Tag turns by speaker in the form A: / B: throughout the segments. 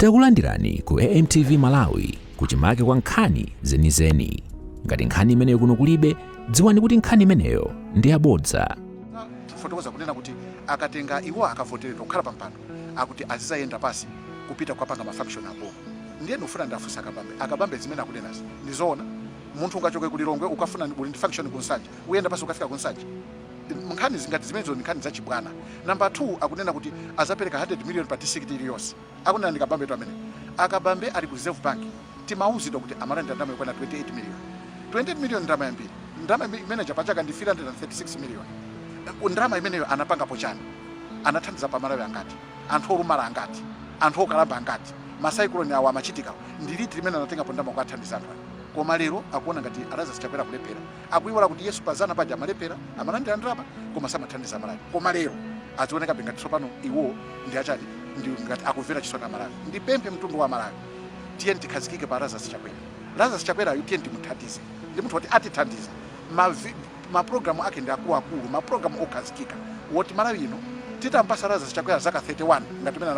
A: Takulandirani ku AMTV Malawi kuchimake kwa nkhani zenizeni. Ngati nkhani imeneyo kuno kulibe, dziwani kuti nkhani imeneyo ndi yabodza.
B: Fotokoza kunena kuti akatenga iwo akavoteredwa kukhala pampando akuti azizayenda pasi kupita kwapanga mafaction apo. Ndiye ndofuna ndafusa Kabambe zimene akunenazi ndizoona. Munthu ungachoke kulilongwe ukafuna ndi faction kunsanje uyenda pasi ukafika kunsanje. Nkhani zingati zimenezo nkhani za chibwana. Number 2 akunena kuti azapereka 100 million pa district iliyonse. Akunena ndi Kabambe amene. Kabambe ali ku Reserve Bank. Timauzidwa kuti amalanda ndama yokwana 28 million. 28 million ndama yambiri. Ndama manager pachaka ndi 336 million. Ndrama imeneyo anapanga pochani. Anathandiza pa Malawi angati. Anthu olumala angati. Anthu okalamba angati. Masaikoloni awo amachitika. Ndiliti limene anatenga pondama kwathandiza anthu. Koma lero akuona ngati alaza sichapera kulepera. Akuiwala kuti Yesu pazana paja amalepera, amalandira ndrama koma samathandiza Malawi. Koma lero azioneka ngati tsopano iwo ndi achati ndi ngati akuvera chisoni Malawi. Ndi pemphe mtundu wa Malawi. Tiye tikhazikike pa alaza sichapera. Alaza sichapera yu tiye timuthandize. Ndi munthu woti atithandiza. Ma programu ake ndi akulu, ma programu okhazikika. Woti Malawi ino titampasa alaza sichapera zaka 31 ngati mene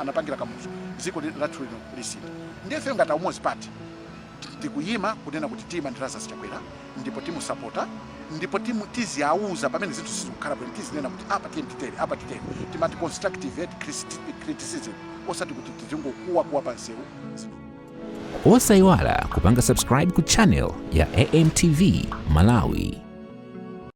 B: anapangira kamuzu. Dziko lathu lino lisita. Ndiye fe ngati Umodzi Party tikuyima kunena kuti tima ndiraza sichakwera ndipo timu supporta ndipo timu tiziauza pamene zinthu sizikukhala bwino tizinena kuti apa titere apa titere timati constructive criticism osati kuti tizingokuwa pansewu.
A: Osayiwala kupanga subscribe ku channel ya AMTV Malawi.